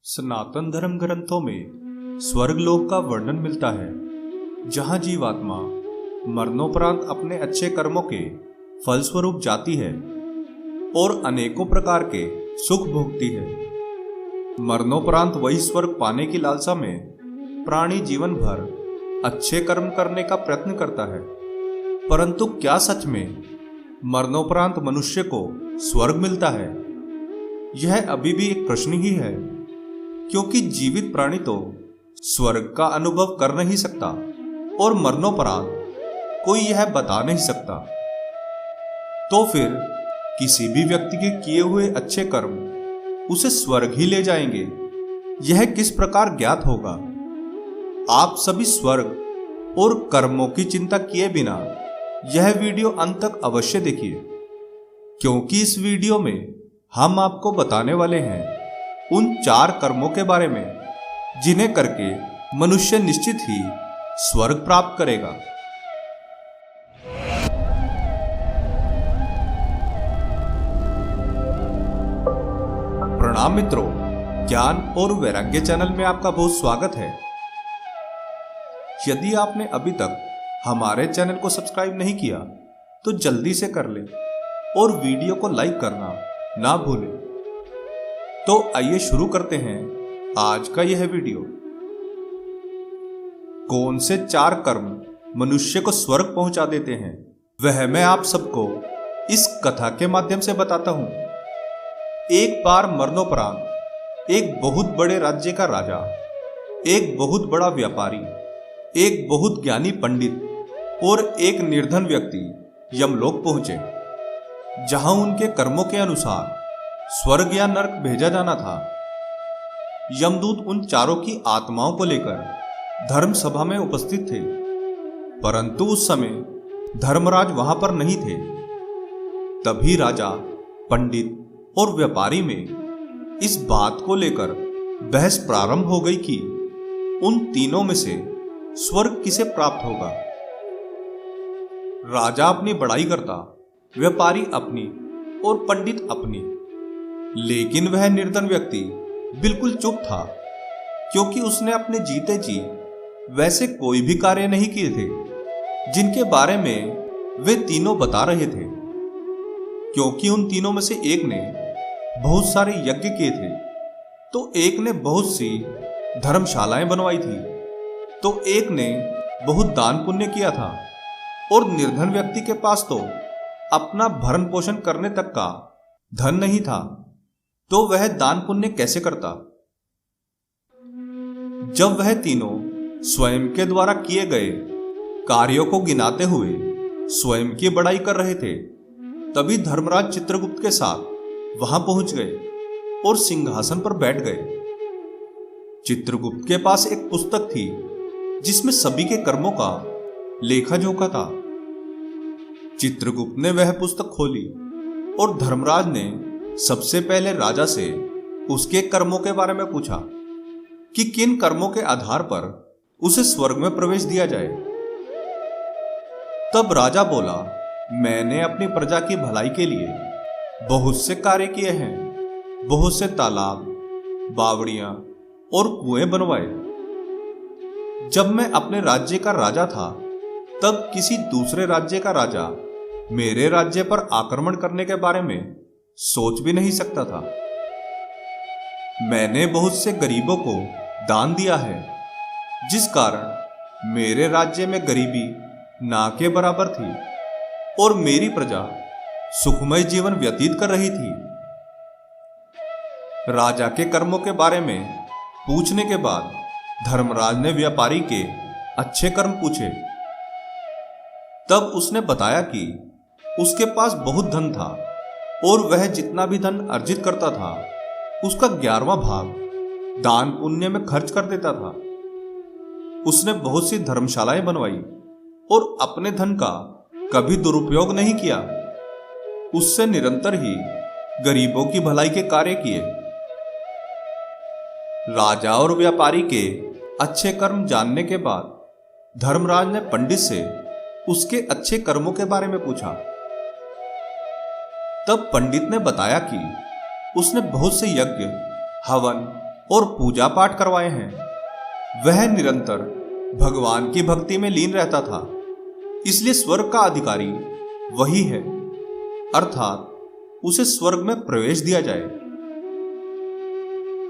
सनातन धर्म ग्रंथों में स्वर्गलोक का वर्णन मिलता है, जहां जीवात्मा मरणोपरांत अपने अच्छे कर्मों के फलस्वरूप जाती है और अनेकों प्रकार के सुख भोगती है। मरणोपरांत वही स्वर्ग पाने की लालसा में प्राणी जीवन भर अच्छे कर्म करने का प्रयत्न करता है, परंतु क्या सच में मरणोपरांत मनुष्य को स्वर्ग मिलता है? यह अभी भी एक प्रश्न ही है, क्योंकि जीवित प्राणी तो स्वर्ग का अनुभव कर नहीं सकता और मरणोपरांत कोई यह बता नहीं सकता। तो फिर किसी भी व्यक्ति के किए हुए अच्छे कर्म उसे स्वर्ग ही ले जाएंगे, यह किस प्रकार ज्ञात होगा? आप सभी स्वर्ग और कर्मों की चिंता किए बिना यह वीडियो अंत तक अवश्य देखिए, क्योंकि इस वीडियो में हम आपको बताने वाले हैं उन 4 कर्मों के बारे में जिन्हें करके मनुष्य निश्चित ही स्वर्ग प्राप्त करेगा। प्रणाम मित्रों, ज्ञान और वैराग्य चैनल में आपका बहुत स्वागत है। यदि आपने अभी तक हमारे चैनल को सब्सक्राइब नहीं किया तो जल्दी से कर लें और वीडियो को लाइक करना ना भूलें। तो आइए शुरू करते हैं आज का यह वीडियो। कौन से 4 कर्म मनुष्य को स्वर्ग पहुंचा देते हैं, वह मैं आप सबको इस कथा के माध्यम से बताता हूं। एक बार मरणोपरांत एक बहुत बड़े राज्य का राजा, एक बहुत बड़ा व्यापारी, एक बहुत ज्ञानी पंडित और एक निर्धन व्यक्ति यमलोक पहुंचे, जहां उनके कर्मों के अनुसार स्वर्ग या नरक भेजा जाना था। यमदूत उन चारों की आत्माओं को लेकर धर्म सभा में उपस्थित थे, परंतु उस समय धर्मराज वहां पर नहीं थे। तभी राजा, पंडित और व्यापारी में इस बात को लेकर बहस प्रारंभ हो गई कि उन तीनों में से स्वर्ग किसे प्राप्त होगा। राजा अपनी बड़ाई करता, व्यापारी अपनी और पंडित अपनी, लेकिन वह निर्धन व्यक्ति बिल्कुल चुप था, क्योंकि उसने अपने जीते जी वैसे कोई भी कार्य नहीं किए थे जिनके बारे में वे तीनों बता रहे थे। क्योंकि उन तीनों में से एक ने बहुत सारे यज्ञ किए थे, तो एक ने बहुत सी धर्मशालाएं बनवाई थी, तो एक ने बहुत दान पुण्य किया था, और निर्धन व्यक्ति के पास तो अपना भरण पोषण करने तक का धन नहीं था, तो वह दान पुण्य कैसे करता? जब वह तीनों स्वयं के द्वारा किए गए कार्यों को गिनाते हुए स्वयं की बड़ाई कर रहे थे, तभी धर्मराज चित्रगुप्त के साथ वहां पहुंच गए और सिंहासन पर बैठ गए। चित्रगुप्त के पास एक पुस्तक थी जिसमें सभी के कर्मों का लेखा जोखा था। चित्रगुप्त ने वह पुस्तक खोली और धर्मराज ने सबसे पहले राजा से उसके कर्मों के बारे में पूछा कि किन कर्मों के आधार पर उसे स्वर्ग में प्रवेश दिया जाए। तब राजा बोला, मैंने अपनी प्रजा की भलाई के लिए बहुत से कार्य किए हैं, बहुत से तालाब, बावड़ियां और कुएं बनवाए। जब मैं अपने राज्य का राजा था, तब किसी दूसरे राज्य का राजा मेरे राज्य पर आक्रमण करने के बारे में सोच भी नहीं सकता था। मैंने बहुत से गरीबों को दान दिया है, जिस कारण मेरे राज्य में गरीबी ना के बराबर थी और मेरी प्रजा सुखमय जीवन व्यतीत कर रही थी। राजा के कर्मों के बारे में पूछने के बाद धर्मराज ने व्यापारी के अच्छे कर्म पूछे। तब उसने बताया कि उसके पास बहुत धन था और वह जितना भी धन अर्जित करता था उसका 11वां भाग दान पुण्य में खर्च कर देता था। उसने बहुत सी धर्मशालाएं बनवाई और अपने धन का कभी दुरुपयोग नहीं किया। उससे निरंतर ही गरीबों की भलाई के कार्य किए। राजा और व्यापारी के अच्छे कर्म जानने के बाद धर्मराज ने पंडित से उसके अच्छे कर्मों के बारे में पूछा। तब पंडित ने बताया कि उसने बहुत से यज्ञ, हवन और पूजा पाठ करवाए हैं। वह निरंतर भगवान की भक्ति में लीन रहता था, इसलिए स्वर्ग का अधिकारी वही है, अर्थात उसे स्वर्ग में प्रवेश दिया जाए।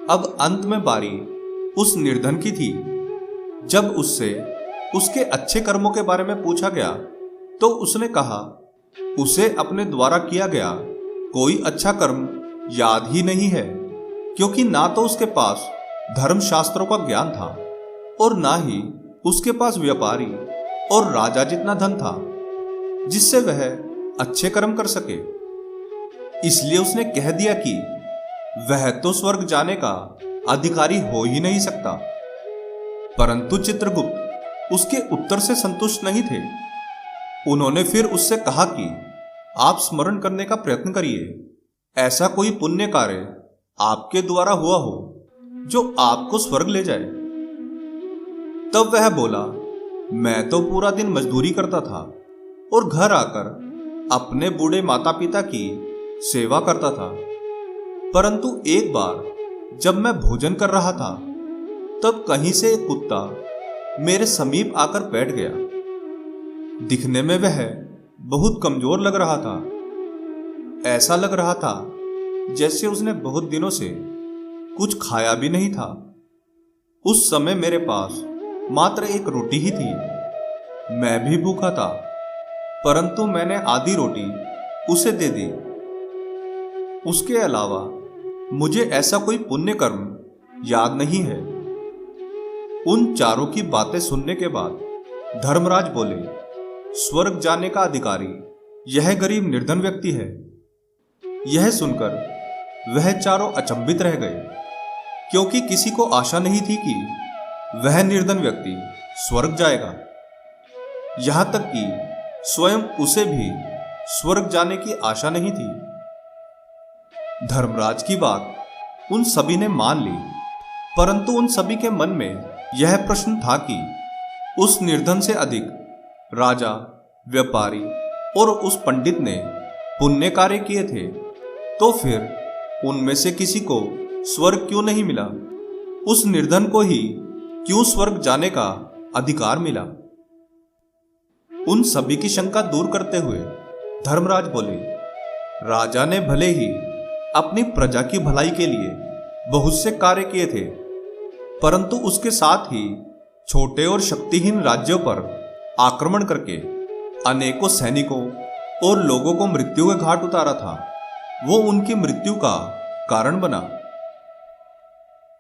अब अंत में बारी उस निर्धन की थी। जब उससे उसके अच्छे कर्मों के बारे में पूछा गया तो उसने कहा उसे अपने द्वारा किया गया कोई अच्छा कर्म याद ही नहीं है, क्योंकि ना तो उसके पास धर्म शास्त्रों का ज्ञान था और ना ही उसके पास व्यापारी और राजा जितना धन था जिससे वह अच्छे कर्म कर सके। इसलिए उसने कह दिया कि वह तो स्वर्ग जाने का अधिकारी हो ही नहीं सकता। परंतु चित्रगुप्त उसके उत्तर से संतुष्ट नहीं थे। उन्होंने फिर उससे कहा कि आप स्मरण करने का प्रयत्न करिए, ऐसा कोई पुण्य कार्य आपके द्वारा हुआ हो जो आपको स्वर्ग ले जाए। तब वह बोला, मैं तो पूरा दिन मजदूरी करता था और घर आकर अपने बूढ़े माता पिता की सेवा करता था, परंतु एक बार जब मैं भोजन कर रहा था तब कहीं से एक कुत्ता मेरे समीप आकर बैठ गया। दिखने में वह बहुत कमजोर लग रहा था। ऐसा लग रहा था जैसे उसने बहुत दिनों से कुछ खाया भी नहीं था। उस समय मेरे पास मात्र एक रोटी ही थी। मैं भी भूखा था, परंतु मैंने आधी रोटी उसे दे दी। उसके अलावा मुझे ऐसा कोई पुण्य कर्म याद नहीं है। उन चारों की बातें सुनने के बाद धर्मराज बोले, स्वर्ग जाने का अधिकारी यह गरीब निर्धन व्यक्ति है। यह सुनकर वह चारों अचंभित रह गए, क्योंकि किसी को आशा नहीं थी कि वह निर्धन व्यक्ति स्वर्ग जाएगा। यहां तक कि स्वयं उसे भी स्वर्ग जाने की आशा नहीं थी। धर्मराज की बात उन सभी ने मान ली, परंतु उन सभी के मन में यह प्रश्न था कि उस निर्धन से अधिक राजा, व्यापारी और उस पंडित ने पुण्य कार्य किए थे, तो फिर उनमें से किसी को स्वर्ग क्यों नहीं मिला? उस निर्धन को ही क्यों स्वर्ग जाने का अधिकार मिला? उन सभी की शंका दूर करते हुए धर्मराज बोले, राजा ने भले ही अपनी प्रजा की भलाई के लिए बहुत से कार्य किए थे, परंतु उसके साथ ही छोटे और शक्तिहीन राज्यों पर आक्रमण करके अनेकों सैनिकों और लोगों को मृत्यु के घाट उतारा था। वो उनकी मृत्यु का कारण बना।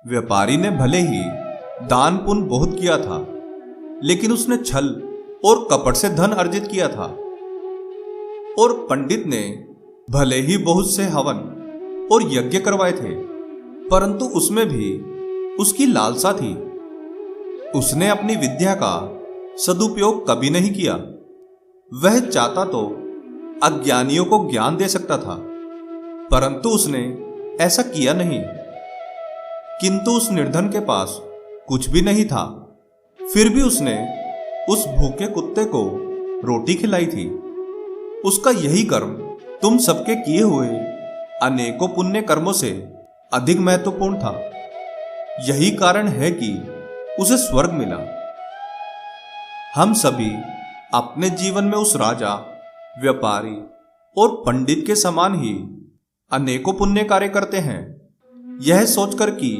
व्यापारी ने भले ही दान पुण्य बहुत किया था, लेकिन उसने छल और कपट से धन अर्जित किया था। और पंडित ने भले ही बहुत से हवन और यज्ञ करवाए थे, परंतु उसमें भी उसकी लालसा थी। उसने अपनी विद्या का सदुपयोग कभी नहीं किया। वह चाहता तो अज्ञानियों को ज्ञान दे सकता था, परंतु उसने ऐसा किया नहीं। किंतु उस निर्धन के पास कुछ भी नहीं था, फिर भी उसने उस भूखे कुत्ते को रोटी खिलाई थी। उसका यही कर्म तुम सबके किए हुए अनेकों पुण्य कर्मों से अधिक महत्वपूर्ण था। यही कारण है कि उसे स्वर्ग मिला। हम सभी अपने जीवन में उस राजा, व्यापारी और पंडित के समान ही अनेकों पुण्य कार्य करते हैं, यह सोचकर कि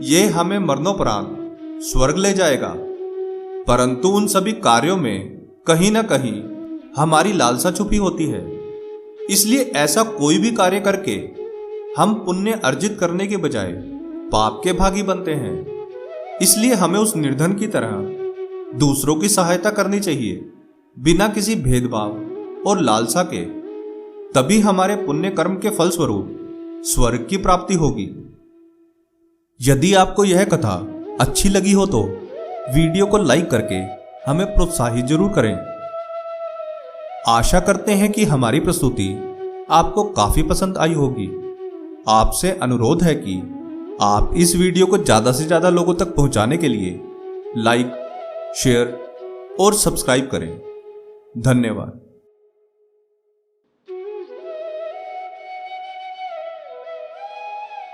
ये हमें मरणोपरांत स्वर्ग ले जाएगा। परंतु उन सभी कार्यों में कहीं ना कहीं हमारी लालसा छुपी होती है। इसलिए ऐसा कोई भी कार्य करके हम पुण्य अर्जित करने के बजाय पाप के भागी बनते हैं। इसलिए हमें उस निर्धन की तरह दूसरों की सहायता करनी चाहिए, बिना किसी भेदभाव और लालसा के। तभी हमारे पुण्य कर्म के फलस्वरूप स्वर्ग की प्राप्ति होगी। यदि आपको यह कथा अच्छी लगी हो तो वीडियो को लाइक करके हमें प्रोत्साहित जरूर करें। आशा करते हैं कि हमारी प्रस्तुति आपको काफी पसंद आई होगी। आपसे अनुरोध है कि आप इस वीडियो को ज्यादा से ज्यादा लोगों तक पहुंचाने के लिए लाइक, शेयर और सब्सक्राइब करें। धन्यवाद।